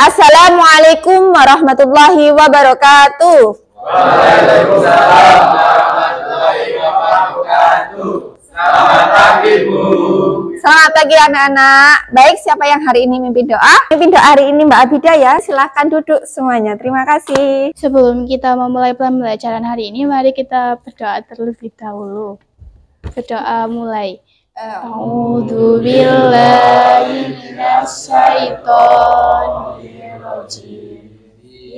Assalamualaikum warahmatullahi wabarakatuh. Waalaikumsalam warahmatullahi wabarakatuh. Selamat pagi, Bu. Selamat pagi anak-anak. Baik, siapa yang hari ini mimpin doa? Mimpin doa hari ini Mbak Abidah ya. Silahkan duduk semuanya. Terima kasih. Sebelum kita memulai pembelajaran hari ini, mari kita berdoa terlebih dahulu. Berdoa mulai. A'udzu billahi minasyaitonir rajim.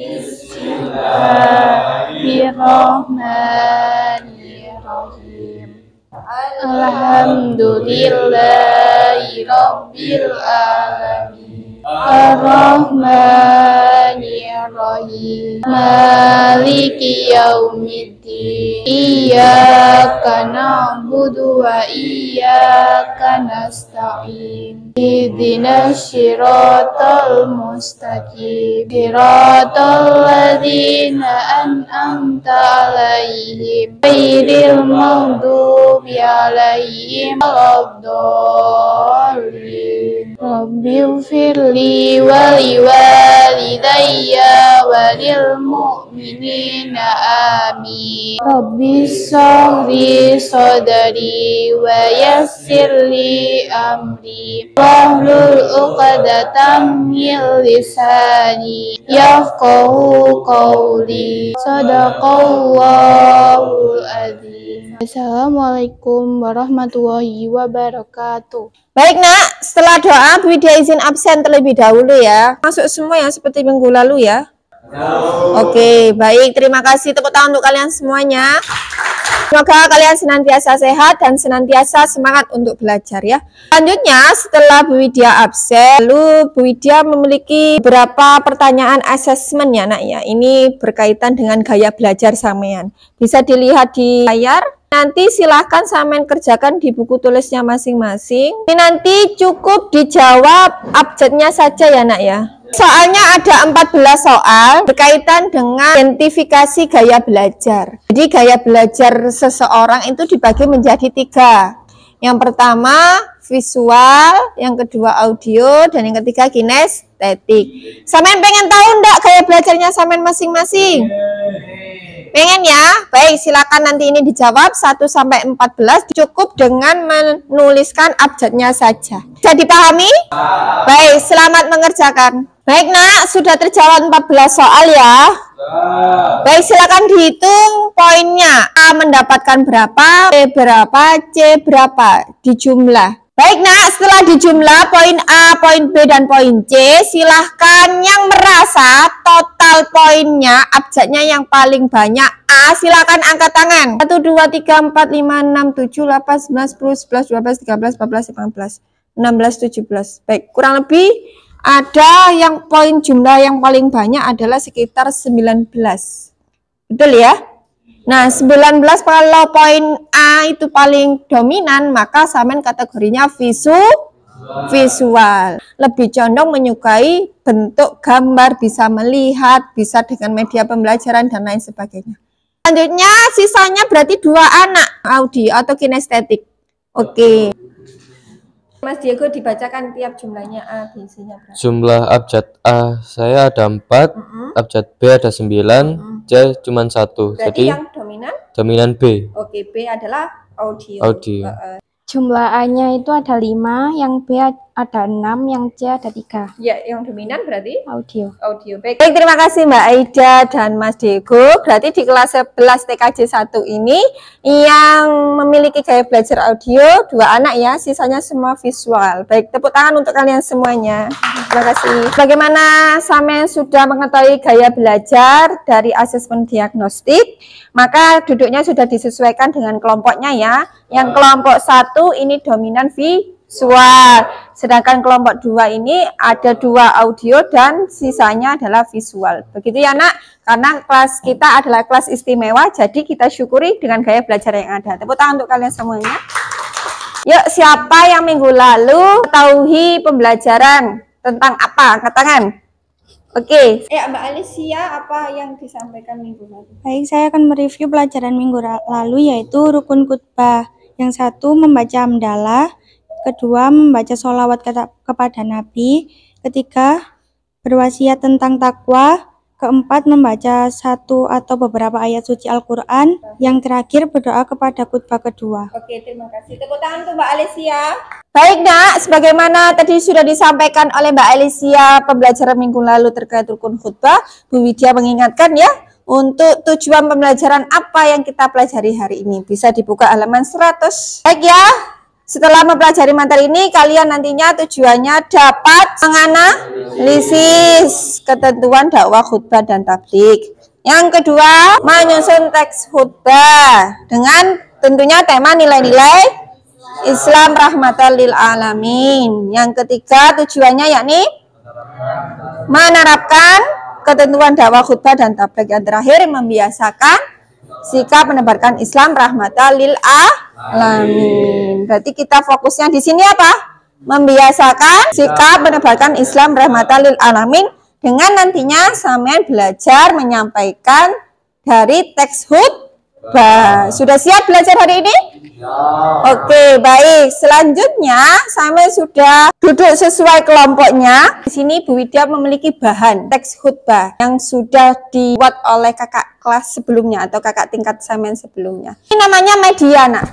Bismillahirrahmanirrahim. Alhamdulillahi rabbil alamin. Ar-Rahmanir-Rahim. Maliki yaumiddin. Iyyaka na'budu wa iyyaka nasta'in. Ihdinas siratal mustaqim. Siratal ladzina an'amta 'alaihim ghairil maghdubi 'alaihim waladdallin. Rabbighfirli wa liwalidayya wa lil mu'minina amin. Rabbis shrah sadri wa yassirli amri wahlul 'uqdatam min lisani yafqahu qawli. Shadaqallahul adzim. Assalamualaikum warahmatullahi wabarakatuh. Baik nak, setelah doa Bu Widya izin absen terlebih dahulu ya. Masuk semua ya seperti minggu lalu ya. Oke, baik, terima kasih. Tepuk tangan untuk kalian semuanya. Semoga kalian senantiasa sehat dan senantiasa semangat untuk belajar ya. Selanjutnya setelah Bu Widya absen, lalu Bu Widya memiliki beberapa pertanyaan asesmen ya nak ya. Ini berkaitan dengan gaya belajar sampean. Bisa dilihat di layar. Nanti silahkan sampean kerjakan di buku tulisnya masing-masing. Ini nanti cukup dijawab abjadnya saja ya nak ya. Soalnya ada 14 soal berkaitan dengan identifikasi gaya belajar. Jadi gaya belajar seseorang itu dibagi menjadi 3. Yang pertama visual, yang kedua audio, dan yang ketiga kinestetik. Sampean pengen tahu enggak gaya belajarnya sampean masing-masing? Pengen ya? Baik, silakan nanti ini dijawab 1 sampai 14 cukup dengan menuliskan abjadnya saja. Bisa dipahami? Baik, selamat mengerjakan. Baik nak, sudah terjawab 14 soal ya. Baik, silakan dihitung poinnya. A mendapatkan berapa, B berapa, C berapa di jumlah. Baik nak, setelah dijumlah poin A, poin B, dan poin C, silahkan yang merasa total poinnya, abjadnya yang paling banyak A, silahkan angkat tangan. 1, 2, 3, 4, 5, 6, 7, 8, 9, 10, 11, 12, 13, 14, 15, 16, 17. Baik, kurang lebih ada yang poin jumlah yang paling banyak adalah sekitar 19. Betul ya? Nah, 19 kalau poin A itu paling dominan, maka sampean kategorinya visual. Lebih condong menyukai bentuk gambar, bisa melihat, bisa dengan media pembelajaran, dan lain sebagainya. Selanjutnya, sisanya berarti 2 anak, audio atau kinestetik. Oke. Mas Diego dibacakan tiap jumlahnya A, B, C-nya berapa? Jumlah abjad A saya ada 4, abjad B ada 9, C cuma 1. Berarti Jadi yang dominan B. Oke, B adalah audio. Jumlah A-nya itu ada 5, yang B ada 6, yang C ada 3. Ya, yang dominan berarti Audio. Baik, terima kasih Mbak Aida dan Mas Diego. Berarti di kelas 11 TKJ 1 ini yang memiliki gaya belajar audio 2 anak ya, sisanya semua visual. Baik, tepuk tangan untuk kalian semuanya. Terima kasih. Bagaimana sampean sudah mengetahui gaya belajar dari asesmen diagnostik, maka duduknya sudah disesuaikan dengan kelompoknya ya. Yang kelompok 1 ini dominan visual, sedangkan kelompok 2 ini ada 2 audio dan sisanya adalah visual. Begitu ya nak, karena kelas kita adalah kelas istimewa, jadi kita syukuri dengan gaya belajar yang ada. Tepuk tangan untuk kalian semuanya. Yuk, siapa yang minggu lalu mengetahui pembelajaran tentang apa? Angkat tangan. Oke, Mbak Alicia, apa yang disampaikan minggu lalu? Baik, saya akan mereview pelajaran minggu lalu, yaitu rukun khutbah. Yang 1 membaca hamdalah, kedua membaca sholawat kepada Nabi, ketiga berwasiat tentang takwa. Keempat, membaca satu atau beberapa ayat suci Al-Quran. Yang terakhir, berdoa kepada khutbah kedua. Oke, terima kasih. Tepuk tangan untuk Mbak Alicia. Baik, Nak. Sebagaimana tadi sudah disampaikan oleh Mbak Alicia pembelajaran minggu lalu terkait rukun khutbah, Bu Widya mengingatkan ya, untuk tujuan pembelajaran apa yang kita pelajari hari ini. Bisa dibuka halaman 100. Baik ya. Setelah mempelajari materi ini, kalian nantinya tujuannya dapat menganalisis ketentuan dakwah khutbah dan tabligh. Yang kedua, menyusun teks khutbah dengan tentunya tema nilai-nilai Islam rahmatan lil alamin. Yang ketiga, tujuannya yakni menerapkan ketentuan dakwah khutbah dan tabligh. Yang terakhir, membiasakan sikap menebarkan Islam rahmatan lil alamin. Berarti kita fokusnya di sini apa? Membiasakan sikap menebarkan Islam rahmatan lil alamin dengan nantinya sampean belajar menyampaikan dari teks khutbah. Sudah siap belajar hari ini? Oke, baik. Selanjutnya, sampai sudah duduk sesuai kelompoknya. Di sini Bu Widya memiliki bahan teks khutbah yang sudah dibuat oleh kakak kelas sebelumnya atau kakak tingkat sampean sebelumnya. Ini namanya media, Nak.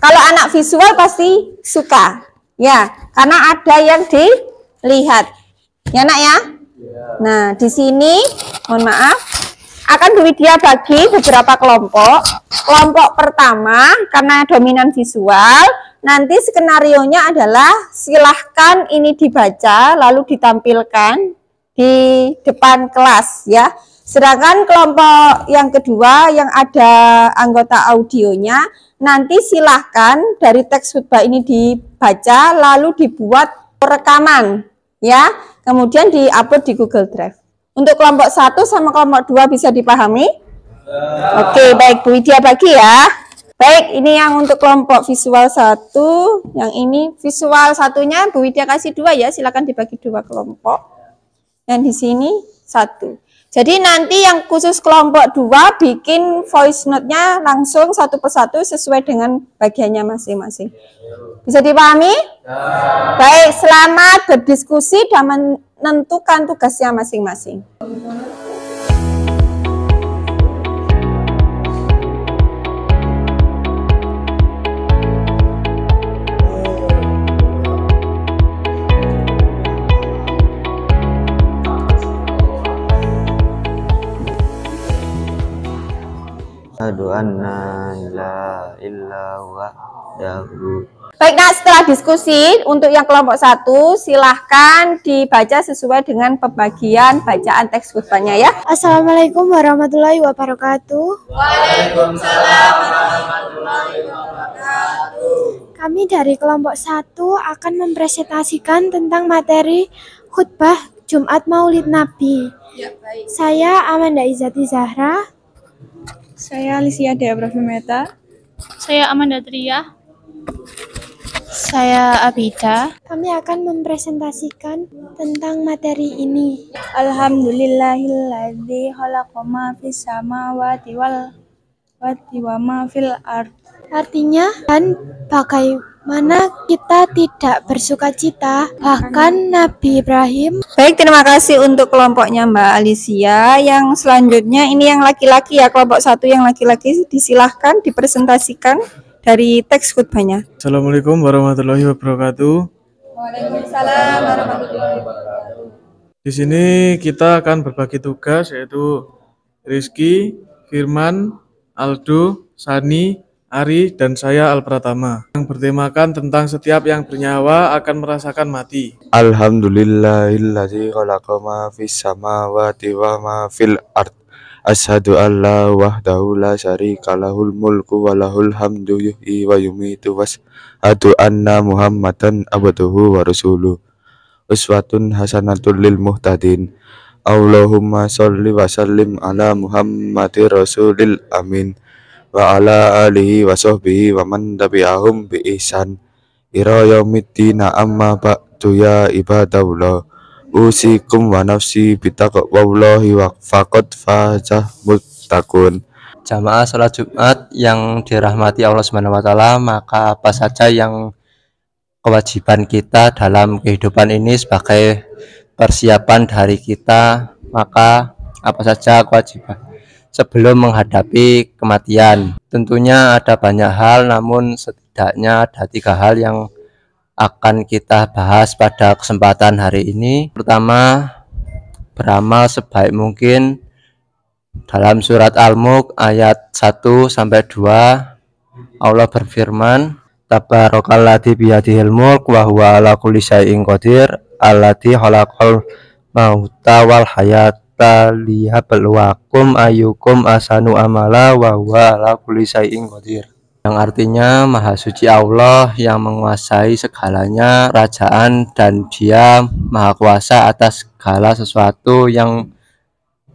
Kalau anak visual pasti suka, ya, karena ada yang dilihat, ya, Nak ya. Nah, di sini, mohon maaf, akan Bu Widya bagi beberapa kelompok. Kelompok pertama, karena dominan visual, nanti skenarionya adalah silahkan ini dibaca lalu ditampilkan di depan kelas ya. Sedangkan kelompok yang kedua yang ada anggota audionya, nanti silahkan dari teks khutbah ini dibaca lalu dibuat rekaman ya, kemudian diupload di Google Drive. Untuk kelompok 1 sama kelompok 2 bisa dipahami? Oke, baik Bu Widya bagi ya. Baik, ini yang untuk kelompok visual 1, yang ini visual satunya Bu Widya kasih 2 ya, silakan dibagi 2 kelompok. Dan di sini 1. Jadi nanti yang khusus kelompok 2 bikin voice note-nya langsung satu persatu sesuai dengan bagiannya masing-masing. Bisa dipahami? Baik, selamat berdiskusi dan menentukan tugasnya masing-masing. Asyhadu anna ilaha illallah wahdahu. Baik, Nak, setelah diskusi untuk yang kelompok 1 silahkan dibaca sesuai dengan pembagian bacaan teks khutbahnya ya. Assalamualaikum warahmatullahi wabarakatuh. Waalaikumsalam warahmatullahi wabarakatuh. Kami dari kelompok 1 akan mempresentasikan tentang materi khutbah Jumat Maulid Nabi. Ya, baik. Saya Amanda Izati Zahra. Saya Alicia Dea Meta. Saya Amanda Tria. Saya Abida. Kami akan mempresentasikan tentang materi ini. Alhamdulillahilladzi khalaqa ma fis samawati wal ardi wa ma fil ard. Artinya, dan bagaimana kita tidak bersukacita, bahkan Nabi Ibrahim. Baik, terima kasih untuk kelompoknya Mbak Alicia. Yang selanjutnya ini yang laki-laki ya, kelompok 1 yang laki-laki disilahkan dipresentasikan dari teks khutbahnya. Assalamualaikum warahmatullahi wabarakatuh. Waalaikumsalam warahmatullahi wabarakatuh. Di sini kita akan berbagi tugas yaitu Rizky, Firman, Aldo, Sani, Ari, dan saya Al-Pratama yang bertemakan tentang setiap yang bernyawa akan merasakan mati. Alhamdulillahilladzi khalaqa ma fis samawati wa ma fil ard. Asyhadu an la wahdahu la syarika lahul mulku wa lahul hamdu yuhyi wa yumitu wasyhadu anna Muhammadan abduhu wa rasuluh. Uswatun hasanatun lil muhtadin. Allahumma sholli wa sallim ala Muhammadir rasulil amin wa ala alihi wa sahbihi wa man tabi'ahum bi ihsan ila yaumiddin. Amma ba'du ya ibadallah, usikum wa nafsi bitaqwallahi wa faqad fazah muttaqun. Jamaah sholat Jumat yang dirahmati Allah Subhanahu wa taala, maka apa saja yang kewajiban kita dalam kehidupan ini sebagai persiapan dari kita, maka apa saja kewajiban sebelum menghadapi kematian. Tentunya ada banyak hal, namun setidaknya ada 3 hal yang akan kita bahas pada kesempatan hari ini. Pertama, beramal sebaik mungkin. Dalam surat Al-Mulk ayat 1-2 Allah berfirman, Tabarakalladzi biyadihil mulk wa huwa ala kulli syai'in qadir alladzi khalaqal mauta wal hayata liyabluwakum ayyukum ahsanu amala wa huwa ala kulli syai'in qadir. Yang artinya Maha Suci Allah yang menguasai segalanya, kerajaan, dan Dia Maha Kuasa atas segala sesuatu, yang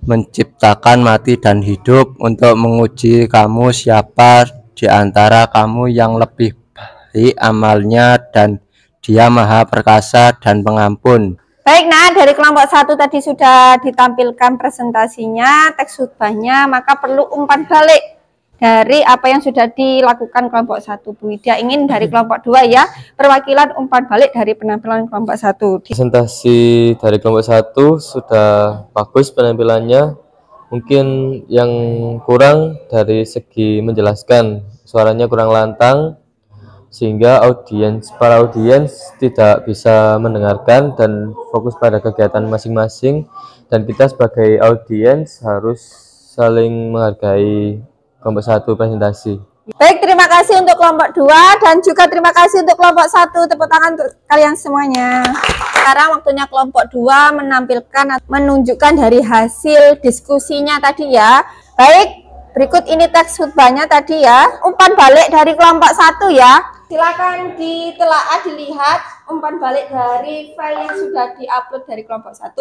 menciptakan mati dan hidup untuk menguji kamu siapa di antara kamu yang lebih baik amalnya, dan Dia Maha Perkasa dan Pengampun. Baik, nah dari kelompok 1 tadi sudah ditampilkan presentasinya, teks khutbahnya, maka perlu umpan balik dari apa yang sudah dilakukan kelompok 1. Bu Widya ingin dari kelompok 2 ya, perwakilan umpan balik dari penampilan kelompok 1. Presentasi dari kelompok 1 sudah bagus penampilannya. Mungkin yang kurang dari segi menjelaskan, suaranya kurang lantang sehingga para audiens tidak bisa mendengarkan dan fokus pada kegiatan masing-masing, dan kita sebagai audiens harus saling menghargai kelompok 1 presentasi. Baik, terima kasih untuk kelompok 2 dan juga terima kasih untuk kelompok 1. Tepuk tangan untuk kalian semuanya. Sekarang waktunya kelompok 2 menunjukkan dari hasil diskusinya tadi ya. Baik, berikut ini teks khutbahnya tadi ya. Umpan balik dari kelompok 1 ya. Silakan ditelaah, dilihat umpan balik dari file yang sudah diupload dari kelompok 1.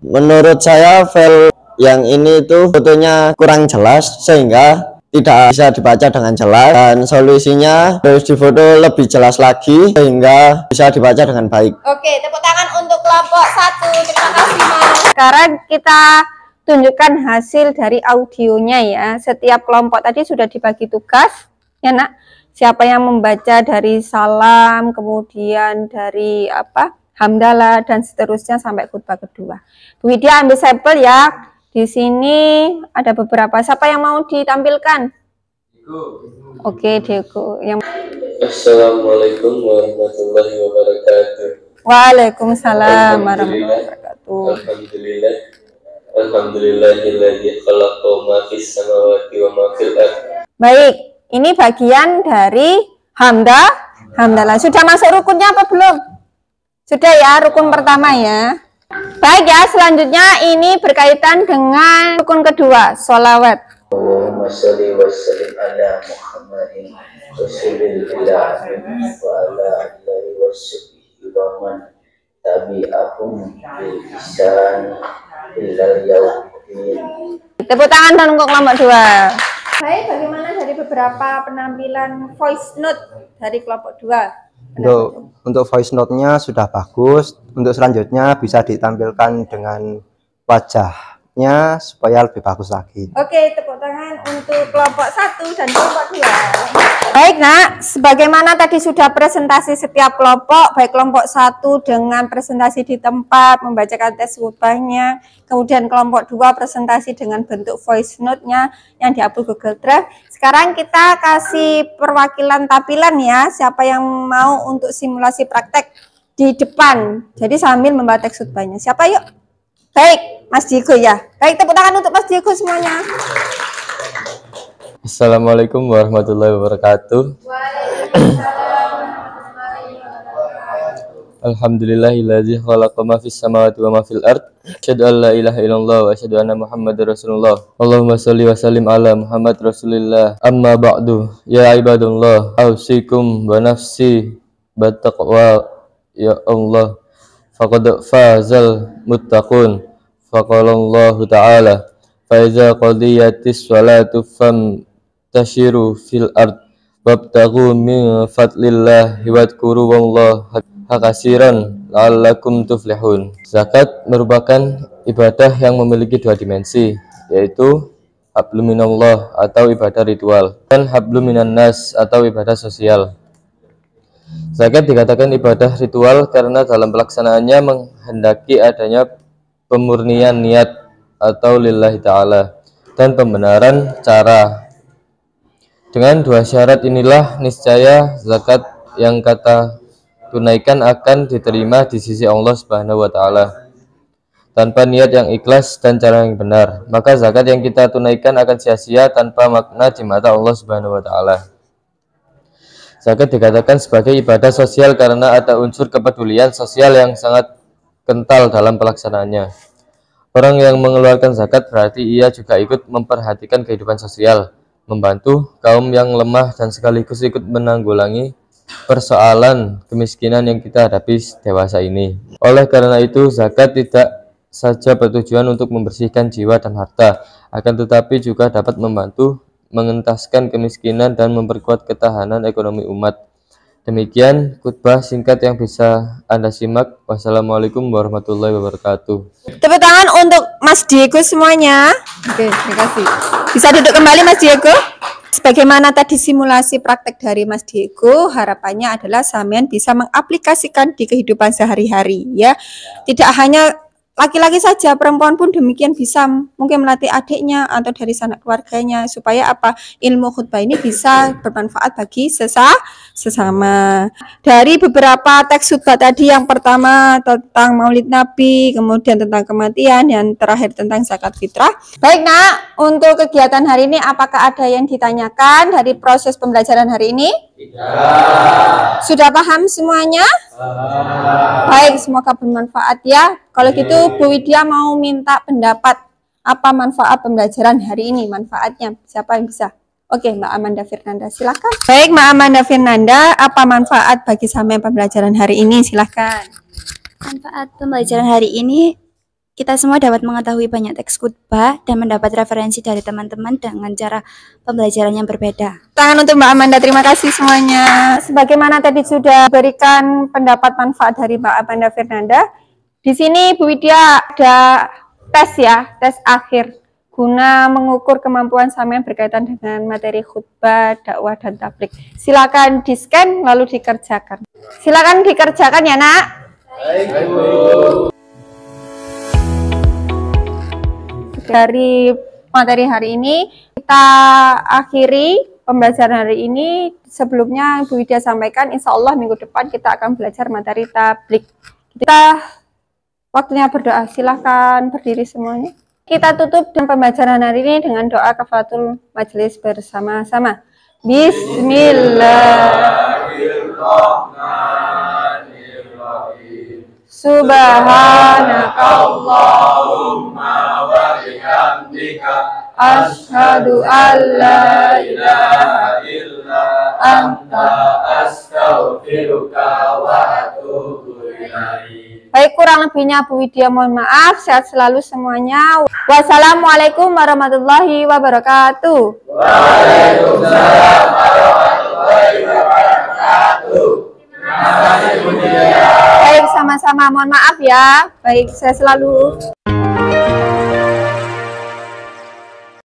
Menurut saya file yang ini itu fotonya kurang jelas sehingga tidak bisa dibaca dengan jelas, dan solusinya harus difoto lebih jelas lagi sehingga bisa dibaca dengan baik. Oke, tepuk tangan untuk kelompok 1. Terima kasih, Mas. Sekarang kita tunjukkan hasil dari audionya ya. Setiap kelompok tadi sudah dibagi tugas ya Nak. Siapa yang membaca dari salam, kemudian dari hamdalah dan seterusnya sampai khutbah kedua. Bu Widya ambil sampel ya. Di sini ada beberapa. Siapa yang mau ditampilkan? Oke, Diego. Assalamualaikum warahmatullahi wabarakatuh. Waalaikumsalam warahmatullahi wabarakatuh. Alhamdulillah. Alhamdulillahilladzi khalaqa ma fis samawati wa ma fil ardh. Baik, ini bagian dari hamdalah. Sudah masuk rukunnya apa belum? Sudah ya, rukun pertama ya. Baik ya, selanjutnya ini berkaitan dengan rukun kedua, sholawat. Allahumma sholli wa sallim ala Muhammadin rasulillah wa ala alihi wa sahbihi wa man tabi'ahum bi ihsan ilal yaumiddin. Tepuk tangan dan untuk kelompok 2. Baik, bagaimana dari beberapa penampilan voice note dari kelompok 2? Untuk voice note-nya sudah bagus. Untuk selanjutnya bisa ditampilkan dengan wajahnya supaya lebih bagus lagi. Oke, tepuk tangan untuk kelompok 1 dan kelompok 2. Baik Nak, sebagaimana tadi sudah presentasi setiap kelompok, baik kelompok 1 dengan presentasi di tempat, membacakan teks khutbahnya, kemudian kelompok 2 presentasi dengan bentuk voice note-nya yang diupload Google Drive. Sekarang kita kasih perwakilan tampilan ya, siapa yang mau untuk simulasi praktek di depan. Jadi sambil membaca teks khutbahnya. Siapa yuk? Baik, Mas Diego ya. Baik, tepuk tangan untuk Mas Diego semuanya. Assalamualaikum warahmatullahi wabarakatuh. Alhamdulillahilladzi khalaqa ma fis samawati wa ma fil ardh. Asyhadu an la ilaha illallah wa asyhadu anna Muhammadar Rasulullah. Allahumma sholli wa sallim ala Muhammad Rasulillah. Amma ba'du, ya ibadallah, ausikum wa nafsi battaqwa ya Allah. Faqad fazal muttaqun. Faqala Allah Ta'ala, fa iza qadiyatis sholatu famtashiru fil ard wabtaghu min fadlillah wadhkuru wallaha katsiran la'allakum tuflihun. Zakat merupakan ibadah yang memiliki 2 dimensi, yaitu hablum minallah atau ibadah ritual dan hablum minan nas atau ibadah sosial. Zakat dikatakan ibadah ritual karena dalam pelaksanaannya menghendaki adanya pemurnian niat atau lillahi ta'ala dan pembenaran cara. Dengan dua syarat inilah niscaya zakat yang kata tunaikan akan diterima di sisi Allah Subhanahu wa Ta'ala. Tanpa niat yang ikhlas dan cara yang benar, maka zakat yang kita tunaikan akan sia-sia tanpa makna di mata Allah Subhanahu wa Ta'ala. Zakat dikatakan sebagai ibadah sosial karena ada unsur kepedulian sosial yang sangat kental dalam pelaksanaannya. Orang yang mengeluarkan zakat berarti ia juga ikut memperhatikan kehidupan sosial, membantu kaum yang lemah dan sekaligus ikut menanggulangi persoalan kemiskinan yang kita hadapi dewasa ini. Oleh karena itu, zakat tidak saja bertujuan untuk membersihkan jiwa dan harta, akan tetapi juga dapat membantu mengentaskan kemiskinan dan memperkuat ketahanan ekonomi umat. Demikian khutbah singkat yang bisa Anda simak. Wassalamualaikum warahmatullahi wabarakatuh. Tepuk tangan untuk Mas Diego semuanya. Oke, terima kasih. Bisa duduk kembali Mas Diego. Sebagaimana tadi simulasi praktek dari Mas Diego, harapannya adalah sampean bisa mengaplikasikan di kehidupan sehari-hari ya. Tidak hanya laki-laki saja, perempuan pun demikian bisa mungkin melatih adiknya atau dari sanak keluarganya supaya apa ilmu khutbah ini bisa bermanfaat bagi sesama. Dari beberapa teks khutbah tadi, yang pertama tentang Maulid Nabi, kemudian tentang kematian, yang terakhir tentang zakat fitrah. Baik Nak, untuk kegiatan hari ini apakah ada yang ditanyakan dari proses pembelajaran hari ini? Tidak. Sudah paham semuanya? Baik, semoga bermanfaat ya. Kalau gitu Bu Widya mau minta pendapat apa manfaat pembelajaran hari ini, manfaatnya siapa yang bisa? Oke, Mbak Amanda Firnanda silakan. Baik, Mbak Amanda Firnanda, apa manfaat bagi sampean pembelajaran hari ini? Silakan. Manfaat pembelajaran hari ini, kita semua dapat mengetahui banyak teks khutbah dan mendapat referensi dari teman-teman dengan cara pembelajaran yang berbeda. Tangan untuk Mbak Amanda, terima kasih semuanya. Sebagaimana tadi sudah berikan pendapat manfaat dari Mbak Amanda Firnanda, di sini Bu Widya ada tes ya, tes akhir guna mengukur kemampuan sampean berkaitan dengan materi khutbah, dakwah dan tabligh. Silakan di-scan lalu dikerjakan. Silakan dikerjakan ya, Nak. Baik, Bu. Dari materi hari ini kita akhiri pembelajaran hari ini. Sebelumnya Bu Widya sampaikan insya Allah minggu depan kita akan belajar materi tabligh. Kita waktunya berdoa, silahkan berdiri semuanya. Kita tutup dengan pembelajaran hari ini dengan doa kafaratul majelis bersama-sama. Bismillahirrahmanirrahim. Subhanakallahumma wa bihamdika asyhadu an la ilaha illa anta astaghfiruka wa atubu ilaik. Baik, kurang lebihnya Bu Widya mohon maaf. Sehat selalu semuanya. Wassalamualaikum warahmatullahi wabarakatuh. Waalaikumsalam warahmatullahi wabarakatuh. Terima kasih Bu Widya. Baik, sama-sama mohon maaf ya. Baik, saya selalu